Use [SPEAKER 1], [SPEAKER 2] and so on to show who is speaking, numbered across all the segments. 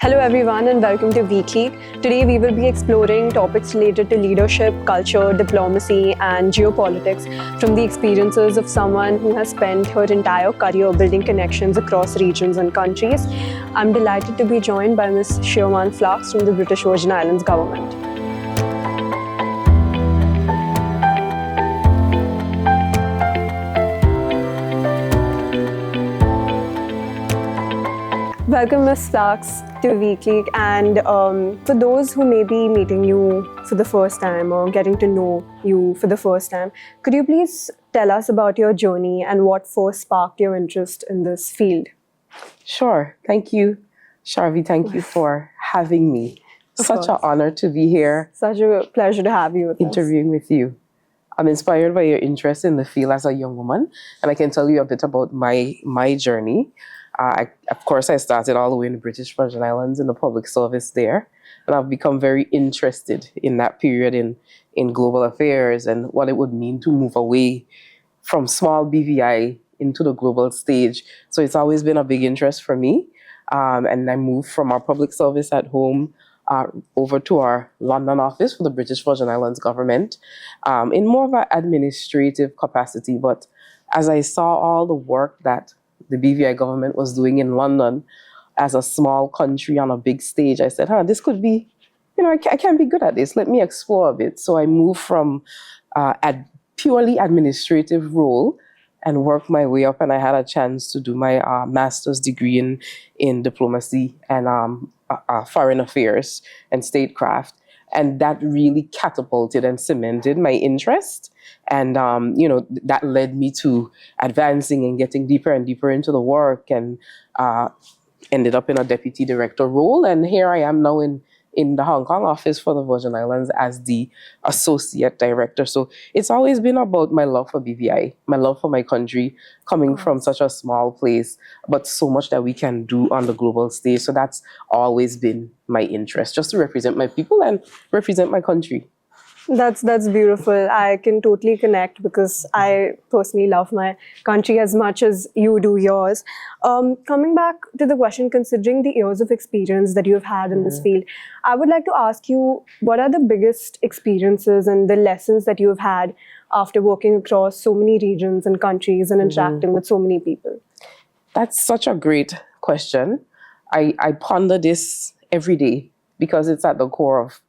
[SPEAKER 1] Hello everyone and welcome to Weekly. Today we will be exploring topics related to leadership, culture, diplomacy and geopolitics from the experiences of someone who has spent her entire career building connections across regions and countries. I'm delighted to be joined by Ms. Sheoman Flux from the British Virgin Islands government. Welcome, Ms. Flux, to Weekly. And for those who may be meeting you for the first time or getting to know you for the first time, could you please tell us about your journey and what first sparked your interest in this field?
[SPEAKER 2] Sure. Thank you, Sharvi. Thank you for having me. Such an honor to be here.
[SPEAKER 1] Such a pleasure to have you with
[SPEAKER 2] interviewing with you. I'm inspired by your interest in the field as a young woman, and I can tell you a bit about my journey. Of course, I started all the way in the British Virgin Islands in the public service there, and I've become very interested in that period in global affairs and what it would mean to move away from small BVI into the global stage. So it's always been a big interest for me, and I moved from our public service at home over to our London office for the British Virgin Islands government in more of an administrative capacity. But as I saw all the work that the BVI government was doing in London as a small country on a big stage, I said, this could be, I can be good at this. Let me explore a bit. So I moved from a purely administrative role and worked my way up, and I had a chance to do my master's degree in diplomacy and foreign affairs and statecraft. And that really catapulted and cemented my interest. And, that led me to advancing and getting deeper and deeper into the work, and ended up in a deputy director role. And here I am now in the Hong Kong office for the Virgin Islands as the associate director. So it's always been about my love for BVI, my love for my country, coming from such a small place, but so much that we can do on the global stage. So that's always been my interest, just to represent my people and represent my country.
[SPEAKER 1] That's beautiful. I can totally connect because I personally love my country as much as you do yours. Coming back to the question, considering the years of experience that you've had in this field, I would like to ask you, what are the biggest experiences and the lessons that you've had after working across so many regions and countries and interacting with so many people?
[SPEAKER 2] That's such a great question. I ponder this every day, because it's at the core of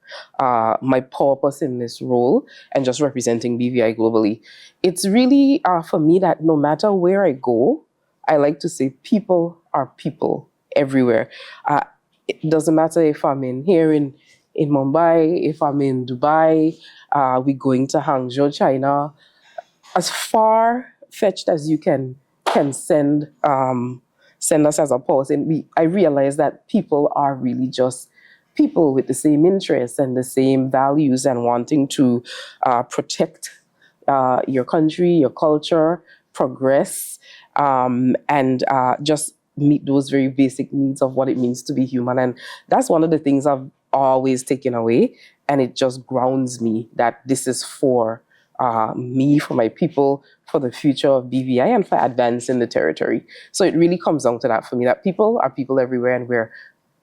[SPEAKER 2] my purpose in this role and just representing BVI globally. It's really for me that no matter where I go, I like to say people are people everywhere. It doesn't matter if I'm here in Mumbai, if I'm in Dubai, we're going to Hangzhou, China. As far-fetched as you can send us as a person, I realize that people are really just people with the same interests and the same values, and wanting to protect your country, your culture, progress, and just meet those very basic needs of what it means to be human. And that's one of the things I've always taken away, and it just grounds me that this is for me, for my people, for the future of BVI, and for advancing the territory. So it really comes down to that for me, that people are people everywhere, and we're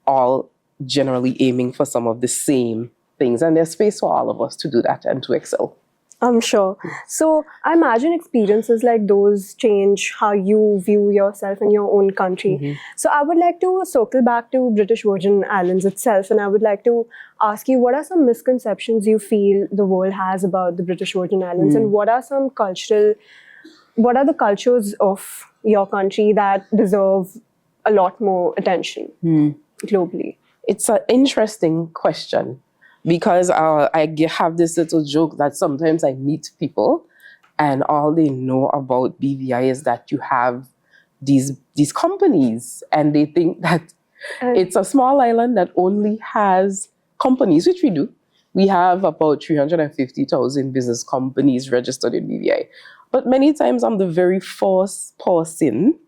[SPEAKER 2] all generally aiming for some of the same things, and there's space for all of us to do that and to excel.
[SPEAKER 1] I'm sure. So I imagine experiences like those change how you view yourself in your own country. So I would like to circle back to British Virgin Islands itself, and I would like to ask you, what are some misconceptions you feel the world has about the British Virgin Islands, and what are the cultures of your country that deserve a lot more attention globally?
[SPEAKER 2] It's an interesting question, because I have this little joke that sometimes I meet people and all they know about BVI is that you have these companies, and they think that it's a small island that only has companies, which we do. We have about 350,000 business companies registered in BVI. But many times I'm the very first person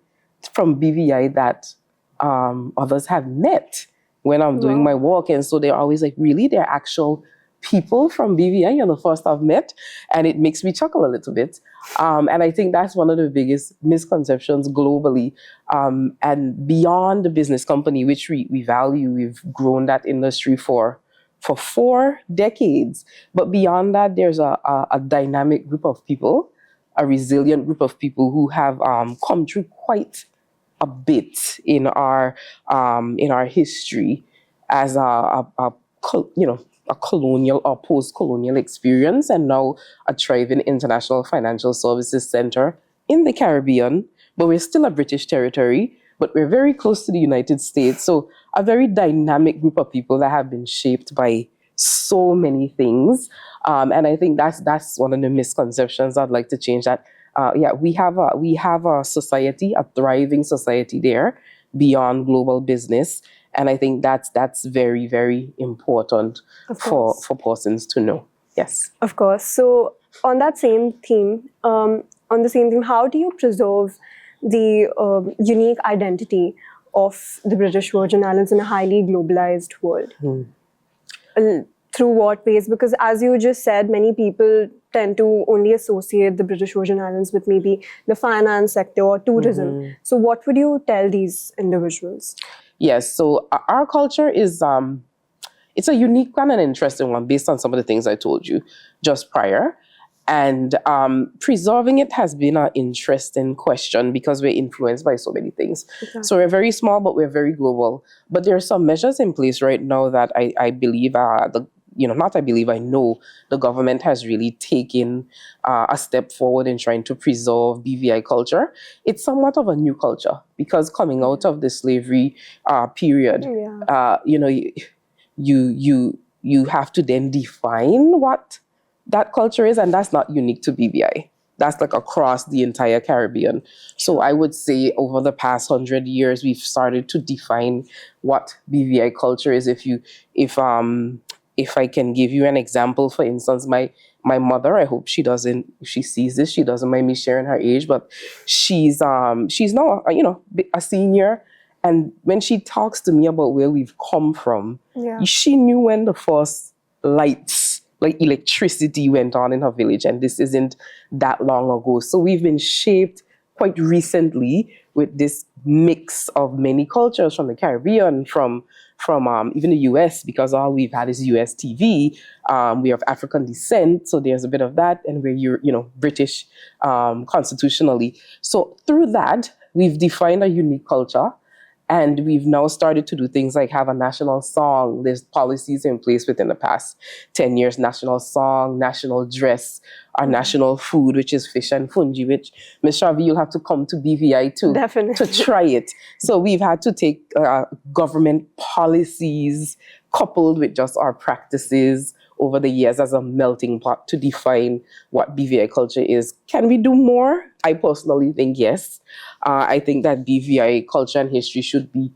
[SPEAKER 2] from BVI that others have met when I'm doing my work. And so they're always like, really? They're actual people from BVI. You're the first I've met, and it makes me chuckle a little bit. And I think that's one of the biggest misconceptions globally. And beyond the business company, which we value, we've grown that industry for 4 decades. But beyond that, there's a dynamic group of people, a resilient group of people who have come through quite a bit in our history as a colonial or post-colonial experience, and now a thriving international financial services center in the Caribbean. But we're still a British territory, but we're very close to the United States. So a very dynamic group of people that have been shaped by so many things. And I think that's one of the misconceptions I'd like to change. That we have a society, a thriving society there beyond global business. And I think that's very, very important for persons to know. Yes.
[SPEAKER 1] Of course. So on that same theme, how do you preserve the unique identity of the British Virgin Islands in a highly globalized world? Through what ways? Because as you just said, many people tend to only associate the British Virgin Islands with maybe the finance sector or tourism. So what would you tell these individuals?
[SPEAKER 2] Yes, so our culture is it's a unique and an interesting one based on some of the things I told you just prior. And preserving it has been an interesting question because we're influenced by so many things.
[SPEAKER 1] Exactly.
[SPEAKER 2] So we're very small, but we're very global. But there are some measures in place right now that I believe I know the government has really taken a step forward in trying to preserve BVI culture. It's somewhat of a new culture because coming out of the slavery period, you have to then define what that culture is, and that's not unique to BVI. That's like across the entire Caribbean. So I would say over the past 100 years, we've started to define what BVI culture is. If I can give you an example, for instance, my mother, I hope if she sees this, she doesn't mind me sharing her age, but she's now a senior, and when she talks to me about where we've come from, she knew when the first lights, like electricity, went on in her village, and this isn't that long ago. So we've been shaped quite recently with this mix of many cultures from the Caribbean, from even the US, because all we've had is US TV. We have African descent, so there's a bit of that, and we're British constitutionally. So through that, we've defined a unique culture. And we've now started to do things like have a national song. There's policies in place within the past 10 years, national song, national dress, our national food, which is fish and fungi, which, Ms. Shavi, you'll have to come to BVI to try it. So we've had to take government policies coupled with just our practices over the years as a melting pot to define what BVI culture is. Can we do more? I personally think yes. I think that BVI culture and history should be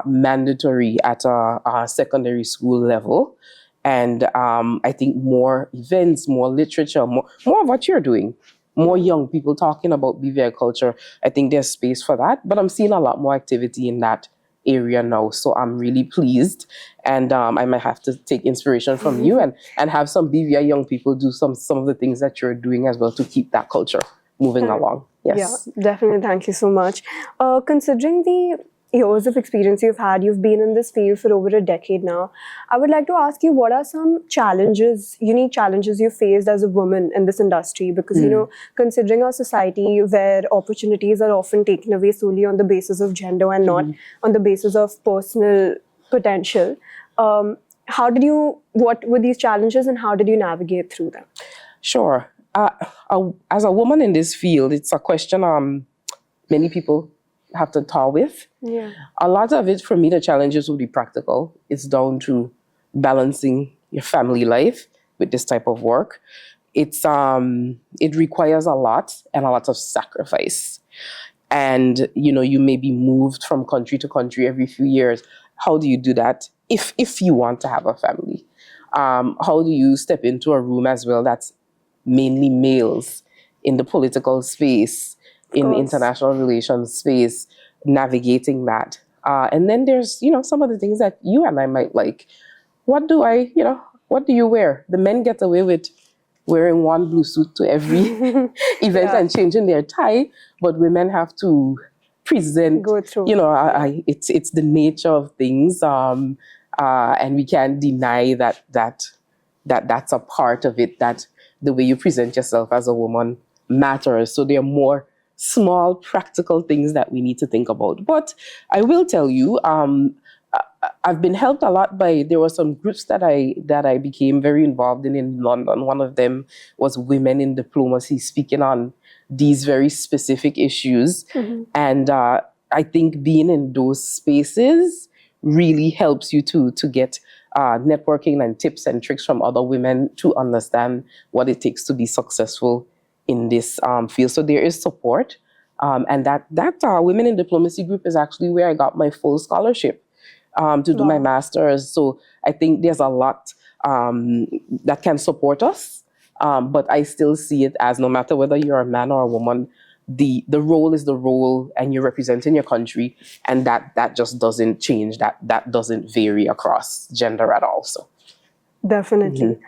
[SPEAKER 2] mandatory at a secondary school level. And I think more events, more literature, more of what you're doing, more young people talking about BVI culture. I think there's space for that. But I'm seeing a lot more activity in that area now, so I'm really pleased, and I might have to take inspiration from you and have some BVI young people do some of the things that you're doing as well to keep that culture moving along. Yes.
[SPEAKER 1] Yeah, definitely. Thank you so much. Considering the years of experience you've had, you've been in this field for over a decade now. I would like to ask you, what are some unique challenges you faced as a woman in this industry? Because, considering our society where opportunities are often taken away solely on the basis of gender and not on the basis of personal potential, what were these challenges and how did you navigate through them?
[SPEAKER 2] Sure. As a woman in this field, it's a question many people have to toil with.
[SPEAKER 1] Yeah.
[SPEAKER 2] A lot of it, for me, the challenges will be practical. It's down to balancing your family life with this type of work. It requires a lot and a lot of sacrifice. And, you may be moved from country to country every few years. How do you do that if you want to have a family? How do you step into a room as well that's mainly males in the political space, in international relations space, navigating that? And then there's, some of the things that you and I might like. What do I, what do you wear? The men get away with wearing one blue suit to every event
[SPEAKER 1] Yeah.
[SPEAKER 2] and changing their tie, but women have to present.
[SPEAKER 1] Go through.
[SPEAKER 2] You know, it's the nature of things, and we can't deny that's a part of it. That the way you present yourself as a woman matters. So there are more small practical things that we need to think about. But I will tell you, I've been helped a lot by, there were some groups that I became very involved in London. One of them was Women in Diplomacy, speaking on these very specific issues. And I think being in those spaces really helps you to get networking and tips and tricks from other women to understand what it takes to be successful in this field. So there is support. And that Women in Diplomacy group is actually where I got my full scholarship to do my
[SPEAKER 1] Wow.
[SPEAKER 2] master's. So I think there's a lot that can support us. But I still see it as, no matter whether you're a man or a woman, the role is the role, and you're representing your country, and that just doesn't change. That doesn't vary across gender at all. So
[SPEAKER 1] Definitely.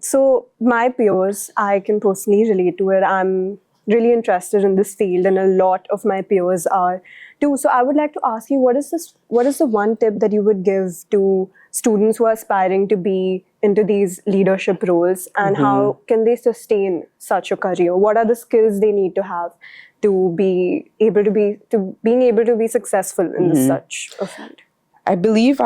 [SPEAKER 1] So my peers, I can personally relate to it. I'm really interested in this field, and a lot of my peers are too. So I would like to ask you, what is the one tip that you would give to students who are aspiring to be into these leadership roles, and how can they sustain such a career? What are the skills they need to have to be able to being able to be successful in such a field?
[SPEAKER 2] I believe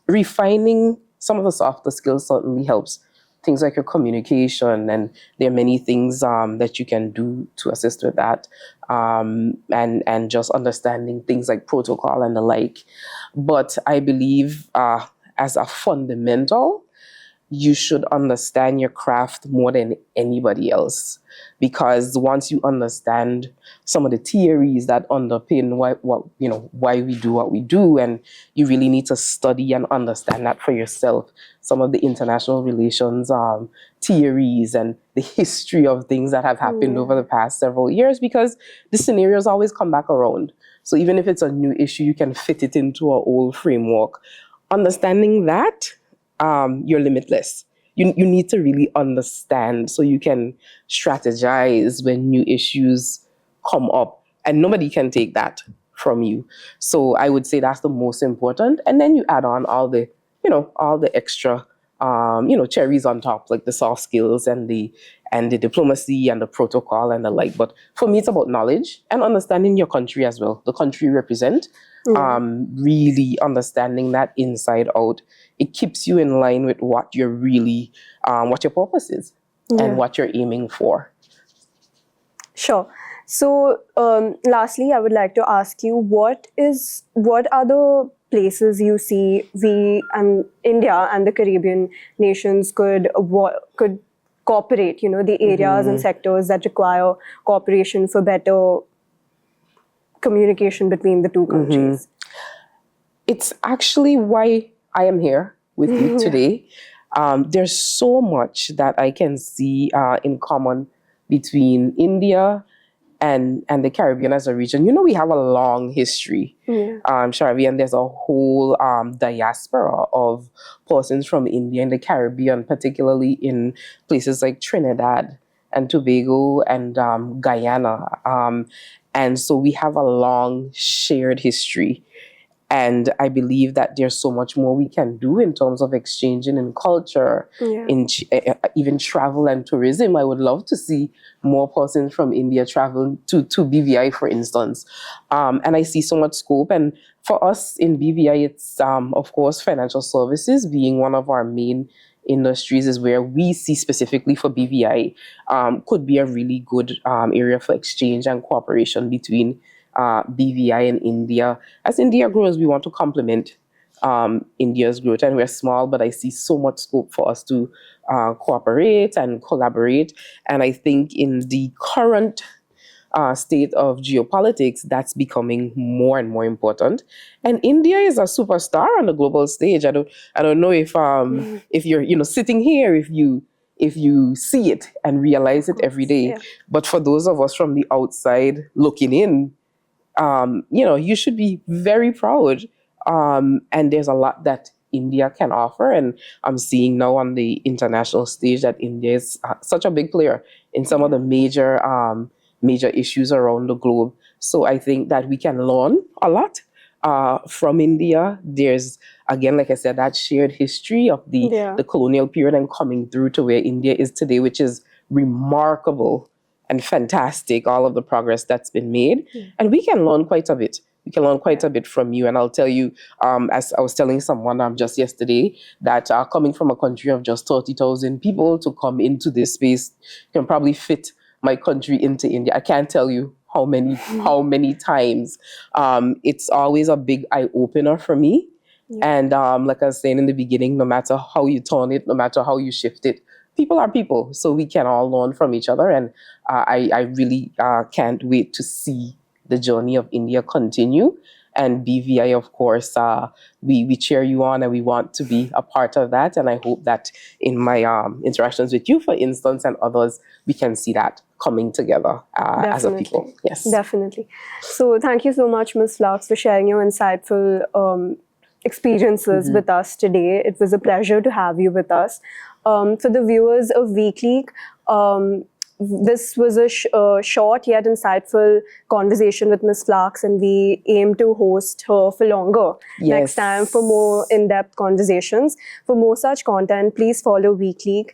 [SPEAKER 2] refining some of the softer skills certainly helps. Things like your communication, and there are many things that you can do to assist with that, and just understanding things like protocol and the like. But I believe as a fundamental, you should understand your craft more than anybody else, because once you understand some of the theories that underpin why we do what we do, and you really need to study and understand that for yourself, some of the international relations theories and the history of things that have happened over the past several years, because the scenarios always come back around. So even if it's a new issue, you can fit it into an old framework. Understanding that, you're limitless. You need to really understand so you can strategize when new issues come up, and nobody can take that from you. So I would say that's the most important, and then you add on all the extra cherries on top, like the soft skills and the diplomacy and the protocol and the like. But for me, it's about knowledge and understanding your country as well, the country you represent. Really understanding that inside out, it keeps you in line with what you're really, what your purpose is, and what you're aiming for.
[SPEAKER 1] Sure. So, lastly, I would like to ask you, what are the places you see we and India and the Caribbean nations could cooperate? You know, the areas and sectors that require cooperation for better communication between the two countries.
[SPEAKER 2] It's actually why I am here with you today. There's so much that I can see in common between India and the Caribbean as a region. You know, we have a long history, Sharavi, and there's a whole diaspora of persons from India and the Caribbean, particularly in places like Trinidad and Tobago and Guyana. And so we have a long shared history. And I believe that there's so much more we can do in terms of exchanging in culture, in even travel and tourism. I would love to see more persons from India travel to BVI, for instance. And I see so much scope. And for us in BVI, it's, of course, financial services being one of our main industries is where we see specifically for BVI could be a really good area for exchange and cooperation between BVI and India. As India grows, we want to complement India's growth, and we're small, but I see so much scope for us to cooperate and collaborate. And I think in the current state of geopolitics, that's becoming more and more important. And India is a superstar on the global stage. I don't know if you're sitting here, if you see it and realize it every day. But for those of us from the outside looking in, you should be very proud. And there's a lot that India can offer. And I'm seeing now on the international stage that India is such a big player in some of the major issues around the globe. So I think that we can learn a lot from India. There's, again, like I said, that shared history of
[SPEAKER 1] Yeah.
[SPEAKER 2] the colonial period and coming through to where India is today, which is remarkable and fantastic, all of the progress that's been made. And we can learn quite a bit. We can learn quite a bit from you. And I'll tell you, as I was telling someone just yesterday, that coming from a country of just 30,000 people to come into this space can probably fit my country into India. I can't tell you how many times. It's always a big eye opener for me. And like I was saying in the beginning, no matter how you turn it, no matter how you shift it, people are people. So we can all learn from each other. And I really can't wait to see the journey of India continue. And BVI, of course, we cheer you on and we want to be a part of that. And I hope that in my interactions with you, for instance, and others, we can see that coming together as a people. Yes.
[SPEAKER 1] Definitely. So thank you so much, Ms. Flux, for sharing your insightful experiences with us today. It was a pleasure to have you with us. For the viewers of Weekly, this was a short yet insightful conversation with Ms. Flux, and we aim to host her for longer next time for more in-depth conversations. For more such content, please follow Weekly.